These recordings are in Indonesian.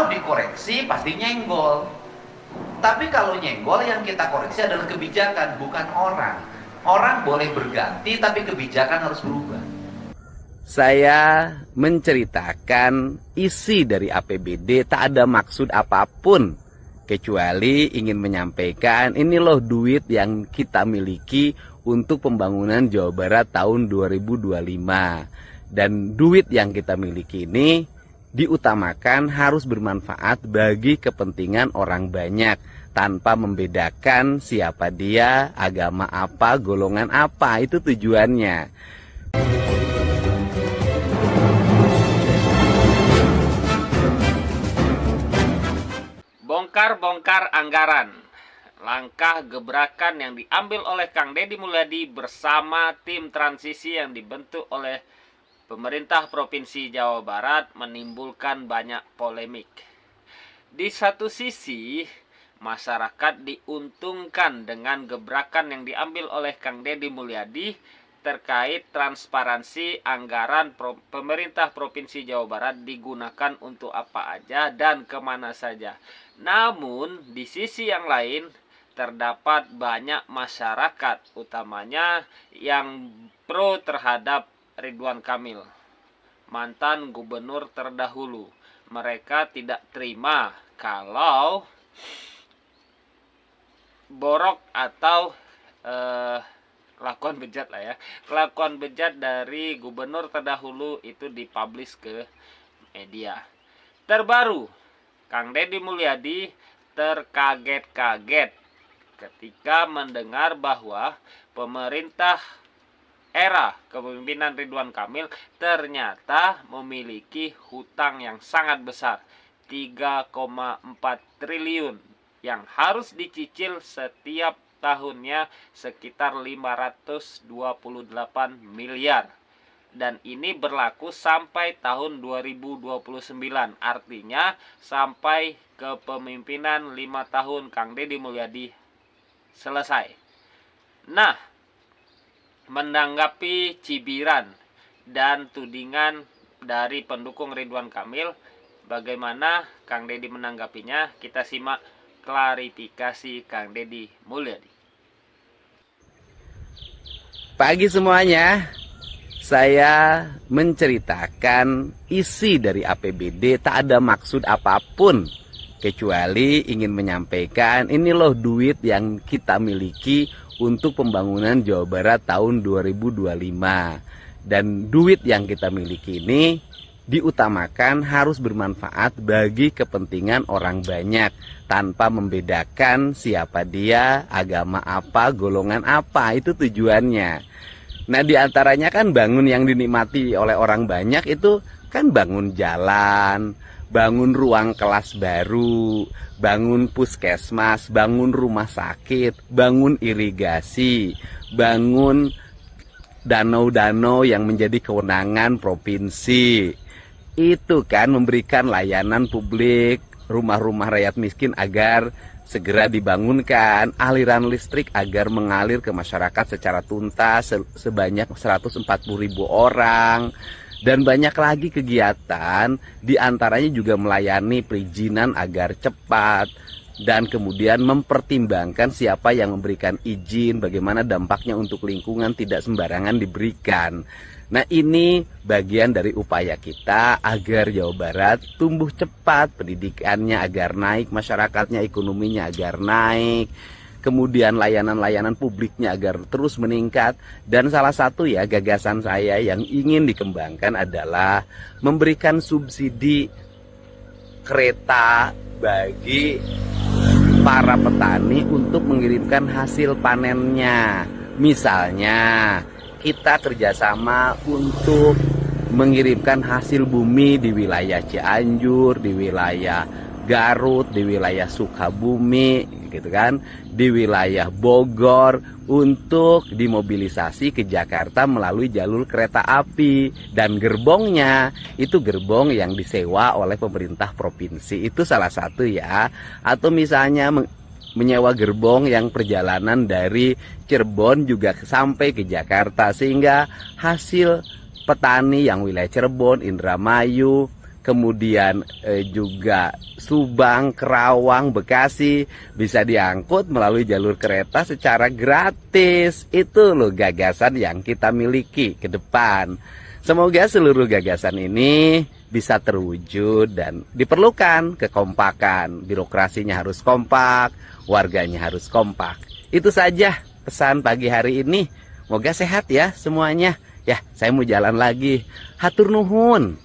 Kalau dikoreksi pasti nyenggol. Tapi kalau nyenggol yang kita koreksi adalah kebijakan, bukan orang. Orang boleh berganti tapi kebijakan harus berubah. Saya menceritakan isi dari APBD tak ada maksud apapun kecuali ingin menyampaikan ini loh duit yang kita miliki untuk pembangunan Jawa Barat tahun 2025. Dan duit yang kita miliki ini diutamakan harus bermanfaat bagi kepentingan orang banyak tanpa membedakan siapa dia, agama apa, golongan apa, itu tujuannya. Bongkar-bongkar anggaran. Langkah gebrakan yang diambil oleh Kang Deddy Mulyadi bersama tim transisi yang dibentuk oleh pemerintah Provinsi Jawa Barat menimbulkan banyak polemik. Di satu sisi, masyarakat diuntungkan dengan gebrakan yang diambil oleh Kang Deddy Mulyadi terkait transparansi anggaran pemerintah Provinsi Jawa Barat digunakan untuk apa aja dan kemana saja. Namun di sisi yang lain terdapat banyak masyarakat utamanya yang pro terhadap Ridwan Kamil, mantan gubernur terdahulu. Mereka tidak terima kalau borok atau kelakuan bejat lah ya. Kelakuan bejat dari gubernur terdahulu itu dipublish ke media. Terbaru, Kang Deddy Mulyadi terkaget-kaget ketika mendengar bahwa pemerintah era kepemimpinan Ridwan Kamil ternyata memiliki hutang yang sangat besar, 3,4 triliun yang harus dicicil setiap tahunnya sekitar 528 miliar. Dan ini berlaku sampai tahun 2029. Artinya sampai kepemimpinan 5 tahun Kang Deddy Mulyadi selesai. Nah, menanggapi cibiran dan tudingan dari pendukung Ridwan Kamil, bagaimana Kang Deddy menanggapinya? Kita simak klarifikasi Kang Deddy Mulyadi. Pagi semuanya, saya menceritakan isi dari APBD tak ada maksud apapun kecuali ingin menyampaikan ini loh duit yang kita miliki untuk pembangunan Jawa Barat tahun 2025. Dan duit yang kita miliki ini diutamakan harus bermanfaat bagi kepentingan orang banyak tanpa membedakan siapa dia, agama apa, golongan apa, itu tujuannya. Nah, diantaranya kan bangun yang dinikmati oleh orang banyak itu kan bangun jalan, bangun ruang kelas baru, bangun puskesmas, bangun rumah sakit, bangun irigasi, bangun danau-danau yang menjadi kewenangan provinsi. Itu kan memberikan layanan publik, rumah-rumah rakyat miskin agar segera dibangunkan, aliran listrik agar mengalir ke masyarakat secara tuntas sebanyak 140.000 orang. Dan banyak lagi kegiatan, diantaranya juga melayani perizinan agar cepat. Dan kemudian mempertimbangkan siapa yang memberikan izin, bagaimana dampaknya untuk lingkungan, tidak sembarangan diberikan. Nah, ini bagian dari upaya kita agar Jawa Barat tumbuh cepat, pendidikannya agar naik, masyarakatnya, ekonominya agar naik, kemudian layanan-layanan publiknya agar terus meningkat. Dan salah satu ya gagasan saya yang ingin dikembangkan adalah memberikan subsidi kereta bagi para petani untuk mengirimkan hasil panennya. Misalnya kita kerjasama untuk mengirimkan hasil bumi di wilayah Cianjur, di wilayah Garut, di wilayah Sukabumi, gitu kan, di wilayah Bogor untuk dimobilisasi ke Jakarta melalui jalur kereta api. Dan gerbongnya itu gerbong yang disewa oleh pemerintah provinsi, itu salah satu ya. Atau misalnya menyewa gerbong yang perjalanan dari Cirebon juga sampai ke Jakarta, sehingga hasil petani yang wilayah Cirebon, Indramayu, kemudian juga Subang, Kerawang, Bekasi bisa diangkut melalui jalur kereta secara gratis. Itu loh gagasan yang kita miliki ke depan. Semoga seluruh gagasan ini bisa terwujud dan diperlukan kekompakan. Birokrasinya harus kompak, warganya harus kompak. Itu saja pesan pagi hari ini. Moga sehat ya semuanya. Ya, saya mau jalan lagi. Hatur nuhun.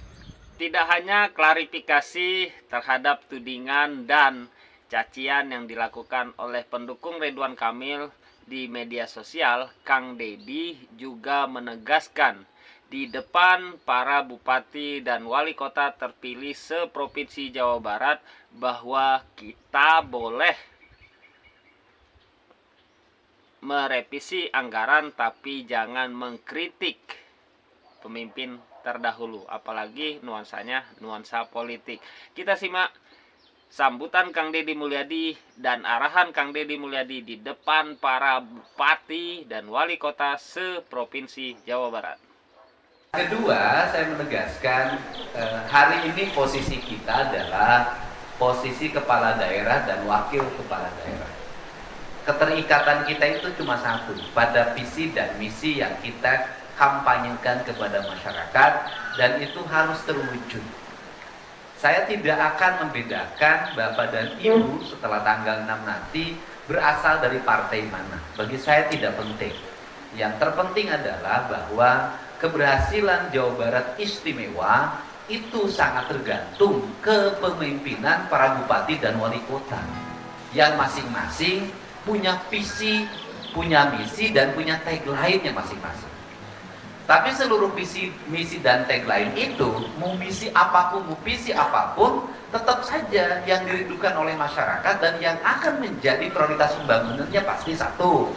Tidak hanya klarifikasi terhadap tudingan dan cacian yang dilakukan oleh pendukung Ridwan Kamil di media sosial, Kang Deddy juga menegaskan di depan para bupati dan wali kota terpilih seprovinsi Jawa Barat bahwa kita boleh merevisi anggaran tapi jangan mengkritik pemimpin terdahulu, apalagi nuansanya nuansa politik. Kita simak sambutan Kang Deddy Mulyadi dan arahan Kang Deddy Mulyadi di depan para bupati dan wali kota seprovinsi Jawa Barat. Kedua, saya menegaskan hari ini posisi kita adalah posisi kepala daerah dan wakil kepala daerah. Keterikatan kita itu cuma satu, pada visi dan misi yang kita kampanyekan kepada masyarakat, dan itu harus terwujud. Saya tidak akan membedakan Bapak dan Ibu setelah tanggal 6 nanti berasal dari partai mana. Bagi saya tidak penting. Yang terpenting adalah bahwa keberhasilan Jawa Barat istimewa itu sangat tergantung kepemimpinan para bupati dan wali kota yang masing-masing punya visi, punya misi, dan punya tagline-nya masing-masing. Tapi seluruh visi, misi, dan tagline itu, mau misi apapun, mau visi apapun, tetap saja yang dirindukan oleh masyarakat dan yang akan menjadi prioritas pembangunannya pasti satu,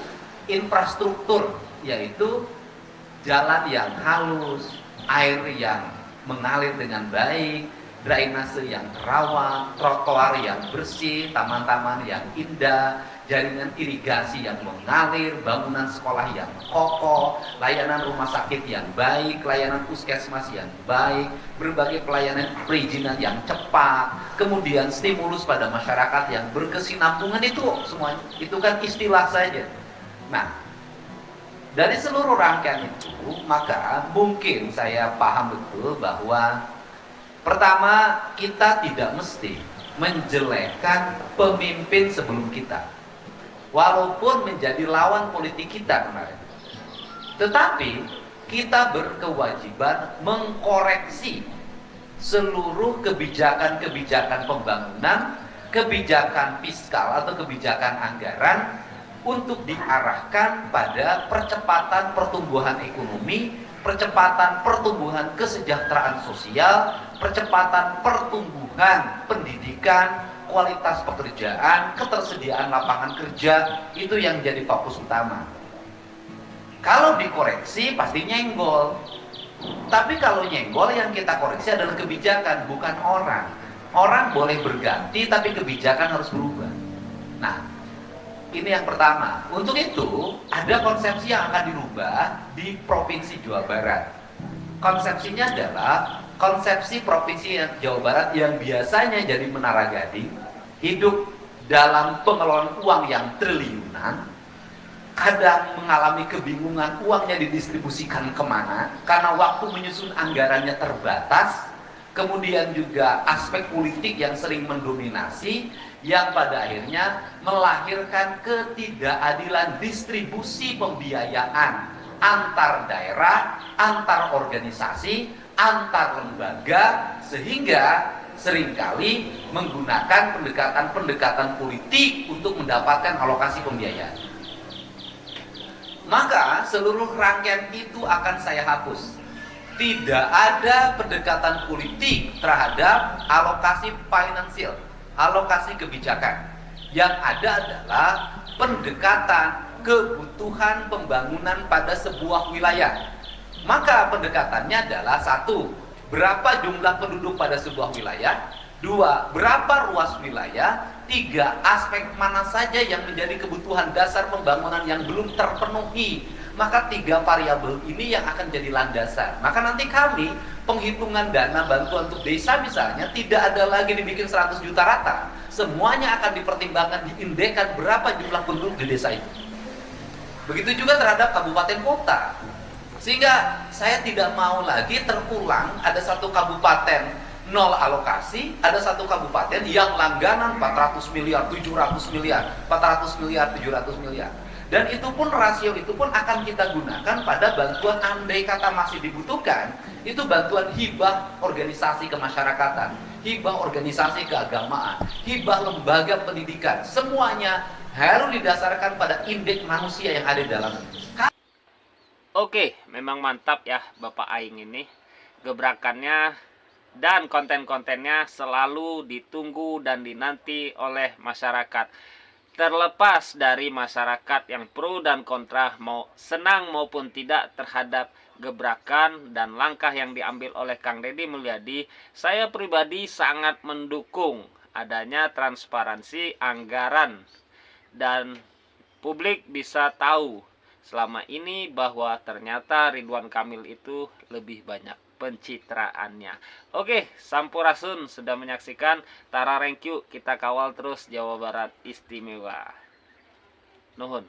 infrastruktur, yaitu jalan yang halus, air yang mengalir dengan baik, drainase yang terawat, trotoar yang bersih, taman-taman yang indah, jaringan irigasi yang mengalir, bangunan sekolah yang kokoh, layanan rumah sakit yang baik, layanan puskesmas yang baik, berbagai pelayanan perizinan yang cepat, kemudian stimulus pada masyarakat yang berkesinambungan, itu semuanya, itu kan istilah saja. Nah, dari seluruh rangkaian itu, maka mungkin saya paham betul bahwa pertama, kita tidak mesti menjelekkan pemimpin sebelum kita, walaupun menjadi lawan politik kita kemarin. Tetapi kita berkewajiban mengkoreksi seluruh kebijakan-kebijakan pembangunan, kebijakan fiskal atau kebijakan anggaran untuk diarahkan pada percepatan pertumbuhan ekonomi, percepatan pertumbuhan kesejahteraan sosial, percepatan pertumbuhan pendidikan, kualitas pekerjaan, ketersediaan lapangan kerja, itu yang jadi fokus utama. Kalau dikoreksi pasti nyenggol. Tapi kalau nyenggol yang kita koreksi adalah kebijakan, bukan orang. Orang boleh berganti tapi kebijakan harus berubah. Nah, ini yang pertama. Untuk itu ada konsepsi yang akan dirubah di Provinsi Jawa Barat. Konsepsinya adalah konsepsi Provinsi Jawa Barat yang biasanya jadi menara gading, hidup dalam pengelolaan uang yang triliunan, kadang mengalami kebingungan uangnya didistribusikan kemana, karena waktu menyusun anggarannya terbatas, kemudian juga aspek politik yang sering mendominasi, yang pada akhirnya melahirkan ketidakadilan distribusi pembiayaan antar daerah, antar organisasi, antar lembaga, sehingga seringkali menggunakan pendekatan-pendekatan politik untuk mendapatkan alokasi pembiayaan. Maka seluruh rangkaian itu akan saya hapus. Tidak ada pendekatan politik terhadap alokasi finansial, alokasi kebijakan. Yang ada adalah pendekatan kebutuhan pembangunan pada sebuah wilayah. Maka pendekatannya adalah satu, berapa jumlah penduduk pada sebuah wilayah, dua, berapa ruas wilayah, tiga, aspek mana saja yang menjadi kebutuhan dasar pembangunan yang belum terpenuhi Maka 3 variabel ini yang akan jadi landasan. Maka nanti kami penghitungan dana bantuan untuk desa misalnya tidak ada lagi dibikin 100 juta rata. Semuanya akan dipertimbangkan, diindekkan berapa jumlah penduduk di desa itu. Begitu juga terhadap kabupaten kota. Sehingga saya tidak mau lagi terulang ada satu kabupaten nol alokasi, ada satu kabupaten yang langganan 400 miliar, 700 miliar, 400 miliar, 700 miliar. Dan itu pun rasio itu pun akan kita gunakan pada bantuan andai kata masih dibutuhkan, itu bantuan hibah organisasi kemasyarakatan, hibah organisasi keagamaan, hibah lembaga pendidikan, semuanya harus didasarkan pada indeks manusia yang ada di dalam. Oke, memang mantap ya Bapak Aing ini. Gebrakannya dan konten-kontennya selalu ditunggu dan dinanti oleh masyarakat. Terlepas dari masyarakat yang pro dan kontra, mau senang maupun tidak terhadap gebrakan dan langkah yang diambil oleh Kang Deddy Mulyadi, saya pribadi sangat mendukung adanya transparansi anggaran dan publik bisa tahu selama ini bahwa ternyata Ridwan Kamil itu lebih banyak pencitraannya. Oke, Sampurasun sudah menyaksikan Tara Rengkyu, kita kawal terus Jawa Barat Istimewa. Nuhun.